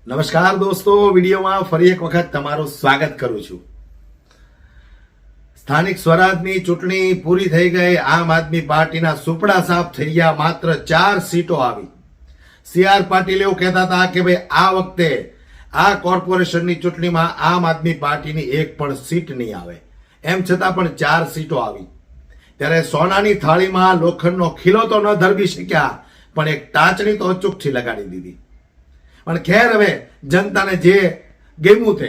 નમસ્કાર દોસ્તો, વિડીયોમાં ફરી એક વખત તમારું સ્વાગત કરું છું. સ્થાનિક સ્વરાજની ચૂંટણી પૂરી થઈ ગઈ. આમ આદમી પાર્ટીના સુપડા સાફ થઈ ગયા. માત્ર 4 સીટો આવી. CR પાટીલ એવું કહેતા હતા કે ભાઈ આ વખતે આ કોર્પોરેશનની ચૂંટણીમાં આમ આદમી પાર્ટીની એક પણ સીટ નહીં આવે. એમ છતાં પણ 4 સીટો આવી. ત્યારે સોનાની થાળીમાં લોખંડનો ખીલો તો ન ધરબી શક્યા, પણ એક ટાંચણી તો અચૂકથી લગાડી દીધી. પણ ખેર, હવે જનતાને જે ગમ્યું તે.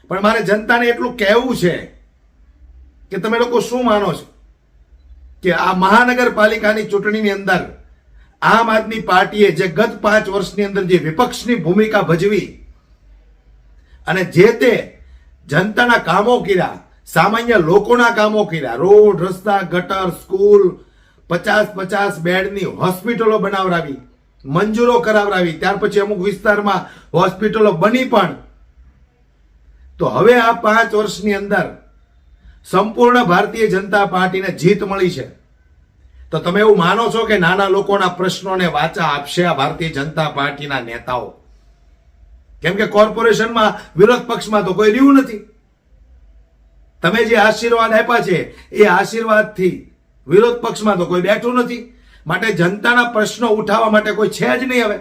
પણ મારે જનતાને એટલું કહેવું છે કે તમે લોકો શું માનો છો કે આ મહાનગરપાલિકાની ચૂંટણીની અંદર આમ આદમી પાર્ટીએ જે ગત 5 વર્ષની અંદર જે વિપક્ષની ભૂમિકા ભજવી અને જે તે જનતાના કામો કર્યા, સામાન્ય લોકોના કામો કર્યા, રોડ, રસ્તા, ગટર, સ્કૂલ, 50 બેડની હોસ્પિટલો બનાવરાવી, મંજૂરો કરાવરાવી, ત્યાર પછી અમુક વિસ્તારમાં હોસ્પિટલો બની પણ. તો હવે આ 5 વર્ષની અંદર સંપૂર્ણ ભારતીય જનતા પાર્ટીને જીત મળી છે. તો તમે એવું માનો છો કે નાના લોકોના પ્રશ્નોને વાચા આપશે આ ભારતીય જનતા પાર્ટીના નેતાઓ? કેમ કે કોર્પોરેશનમાં વિરોધ પક્ષમાં તો કોઈ રહ્યું નથી. તમે જે આશીર્વાદ આપ્યા છે એ આશીર્વાદથી વિરોધ પક્ષમાં તો કોઈ બેઠું નથી. માટે જનતાના પ્રશ્નો ઉઠાવવા માટે કોઈ છે જ નહીં.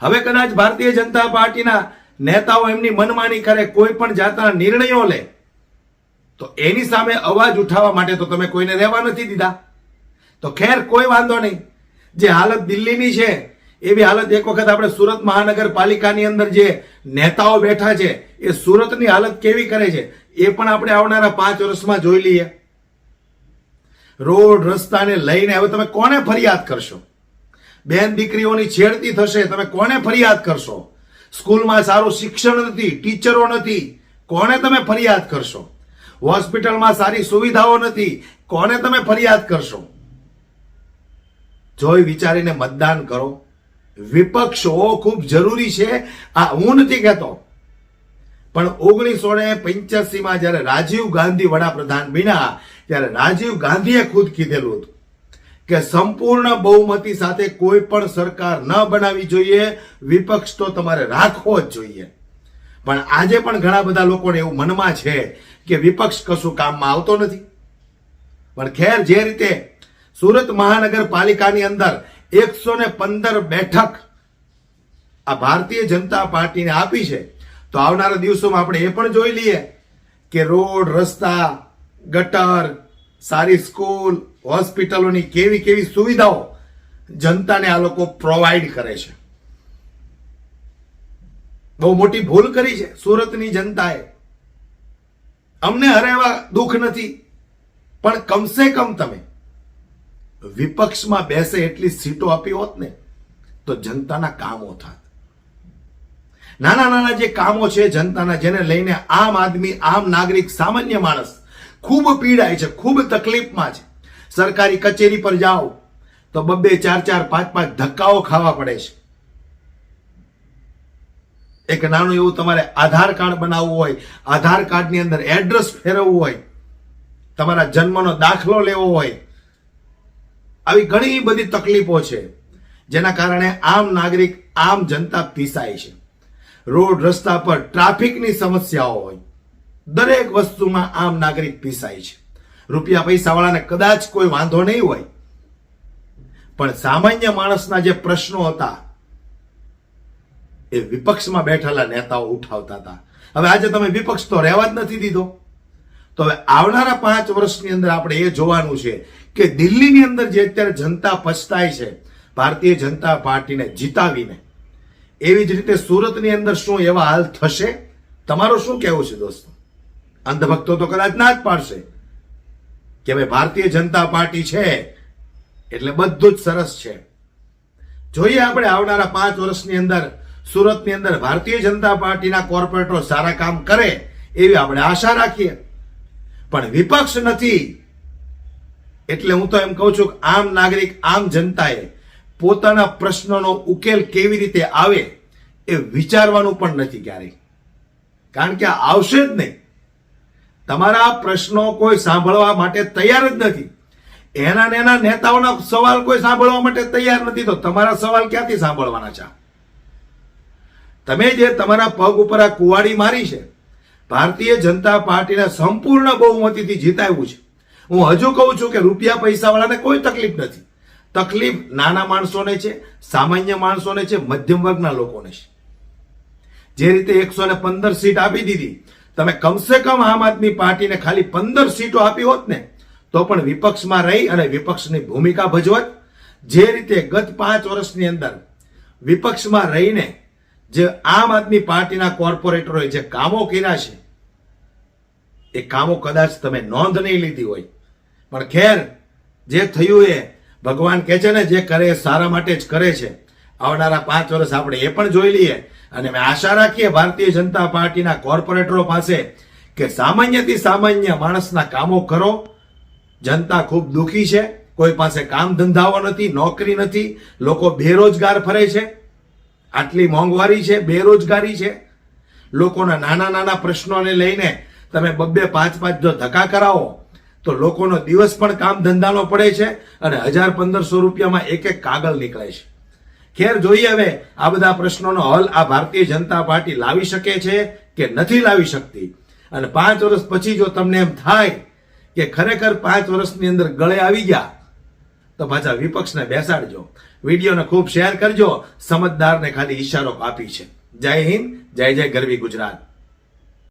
હવે કદાચ ભારતીય જનતા પાર્ટીના નેતાઓ એમની મનમાની કરે, કોઈ પણ જાતના નિર્ણયો લે, તો એની સામે અવાજ ઉઠાવવા માટે તો તમે કોઈને રહેવા નથી દીધા. તો ખેર, કોઈ વાંધો નહીં. જે હાલત દિલ્હીની છે એવી હાલત એક વખત આપણે સુરત મહાનગરપાલિકાની અંદર જે નેતાઓ બેઠા છે એ સુરતની હાલત કેવી કરે છે એ પણ આપણે આવનારા 5 વર્ષમાં જોઈ લઈએ. રોડ રસ્તાને લઈને હવે તમે કોને ફરિયાદ કરશો? બેન દીકરીઓની છેડતી થશે, તમે કોને ફરિયાદ કરશો? સ્કૂલમાં સારું શિક્ષણ નથી, ટીચરો નથી, કોને તમે ફરિયાદ કરશો? હોસ્પિટલમાં સારી સુવિધાઓ નથી, કોને તમે ફરિયાદ કરશો? જોઈ વિચારીને મતદાન કરો. વિપક્ષો ખૂબ જરૂરી છે, આ હું નથી કહેતો. પણ 1985માં જ્યારે રાજીવ ગાંધી વડાપ્રધાન બન્યા ત્યારે રાજીવ ગાંધીએ ખુદ કીધેલું હતું કે સંપૂર્ણ બહુમતી સાથે કોઈ પણ સરકાર ન બનાવવી જોઈએ, વિપક્ષ તો તમારે રાખવો જ જોઈએ. પણ આજે પણ ઘણા બધા લોકોને એવું મનમાં છે કે વિપક્ષ કશું કામમાં આવતો નથી. પણ ખેર, જે રીતે સુરત મહાનગરપાલિકાની અંદર 115 બેઠક આ ભારતીય જનતા પાર્ટીને આપી છે, તો આવનારા દિવસોમાં આપણે એ પણ જોઈ લઈએ કે રોડ, રસ્તા, ગટર, સારી સ્કૂલ, હોસ્પિટલોની કેવી કેવી સુવિધાઓ જનતાને આ લોકો પ્રોવાઈડ કરે છે. બહુ મોટી ભૂલ કરી છે સુરતની જનતાએ. અમને હરેવા દુઃખ નથી, પણ કમસે કમ તમે વિપક્ષમાં બેસે એટલી સીટો આપી હોત ને તો જનતાના કામો થાત. નાના નાના જે કામો છે જનતાના, જેને લઈને આમ આદમી, આમ નાગરિક, સામાન્ય માણસ ખૂબ પીડાય છે, ખૂબ તકલીફમાં છે. સરકારી કચેરી પર જાઓ તો 2-2, 4-4, 5-5 ધક્કાઓ ખાવા પડે છે. એક નાનું એવું તમારે આધાર કાર્ડ બનાવવું હોય, આધાર કાર્ડની અંદર એડ્રેસ ફેરવવું હોય, તમારા જન્મનો દાખલો લેવો હોય, આવી ઘણી બધી તકલીફો છે જેના કારણે આમ નાગરિક, આમ જનતા પીસાય છે. રોડ રસ્તા પર ટ્રાફિકની સમસ્યાઓ હોય, દરેક વસ્તુમાં આમ નાગરિક પીસાય છે. રૂપિયા પૈસા વાળાને કદાચ કોઈ વાંધો નહીં હોય, પણ સામાન્ય માણસના જે પ્રશ્નો હતા એ વિપક્ષમાં બેઠેલા નેતાઓ ઉઠાવતા હતા. હવે આજે તમે વિપક્ષ તો રહેવા જ નથી દીધો. તો હવે આવનારા 5 વર્ષની અંદર આપણે એ જોવાનું છે કે દિલ્હીની અંદર જે અત્યારે જનતા પછતાય છે ભારતીય જનતા પાર્ટીને જીતાવીને, એવી જ રીતે સુરતની અંદર શું એવા હાલ થશે? તમારું શું કહેવું છે દોસ્તો? અંધભક્તો તો કદાચ ના જ પાડશે કે ભાઈ ભારતીય જનતા પાર્ટી છે એટલે બધું જ સરસ છે. જોઈએ આપણે આવનારા 5 વર્ષની અંદર સુરતની અંદર ભારતીય જનતા પાર્ટીના કોર્પોરેટરો સારા કામ કરે એવી આપણે આશા રાખીએ. પણ વિપક્ષ નથી એટલે હું તો એમ કહું છું કે આમ નાગરિક, આમ જનતાએ પોતાના પ્રશ્નોનો ઉકેલ કેવી રીતે આવે એ વિચારવાનું પણ નથી ક્યારેય. કારણ કે આ આવશે જ નહીં. તમારા પ્રશ્નો કોઈ સાંભળવા માટે તૈયાર જ નથી. એના નેતાઓના સવાલ કોઈ સાંભળવા માટે તૈયાર નથી, તો તમારા સવાલ ક્યાંથી સાંભળવાના છે? તમે જે તમારા પગ ઉપર આ કુવાડી મારી છે, ભારતીય જનતા પાર્ટીના સંપૂર્ણ બહુમતીથી જીતાવ્યું છે. હું હજુ કહું છું કે રૂપિયા પૈસા વાળાને કોઈ તકલીફ નથી. તકલીફ નાના માણસોને છે, સામાન્ય માણસોને છે, મધ્યમ વર્ગના લોકોને છે. જે રીતે 115 સીટ આપી દીધી, તમે કમસે કમ આમ આદમી પાર્ટીને ખાલી 15 સીટો આપી હોત ને તો પણ વિપક્ષમાં રહી અને વિપક્ષની ભૂમિકા ભજવત. જે રીતે ગત 5 વર્ષની અંદર વિપક્ષમાં રહીને જે આમ આદમી પાર્ટીના કોર્પોરેટરોએ જે કામો કર્યા છે, એ કામો કદાચ તમે નોંધ નહીં લીધી હોય, પણ ખેર, જે થયું એ ભગવાન કહે છે ને, જે કરે એ સારા માટે જ કરે છે. આવનારા 5 વર્ષ આપણે એ પણ જોઈ લઈએ અને અમે આશા રાખીએ ભારતીય જનતા પાર્ટીના કોર્પોરેટરો પાસે કે સામાન્યથી સામાન્ય માણસના કામો કરો. જનતા ખૂબ દુઃખી છે, કોઈ પાસે કામ ધંધાઓ નથી, નોકરી નથી, લોકો બેરોજગાર ફરે છે. આટલી મોંઘવારી છે, બેરોજગારી છે, લોકોના નાના નાના પ્રશ્નોને લઈને તમે 2-5 જો ધક્કા કરાવો તો લોકોનો દિવસ પણ કામ ધંધાનો પડે છે અને 1000-1500 રૂપિયામાં એક કાગળ નીકળે છે. ખેર, જોઈએ હવે આ બધા પ્રશ્નોનો હલ આ ભારતીય જનતા પાર્ટી લાવી શકે છે કે નથી લાવી શકતી. અને 5 વર્ષ પછી જો તમને એમ થાય કે ખરેખર 5 વર્ષની અંદર ગળે આવી ગયા તો પાછા વિપક્ષને બેસાડજો. વિડીયોને ખૂબ શેર કરજો. સમજદારને ખાલી ઈશારો આપી છે. જય હિન્દ, જય જય ગરવી ગુજરાત.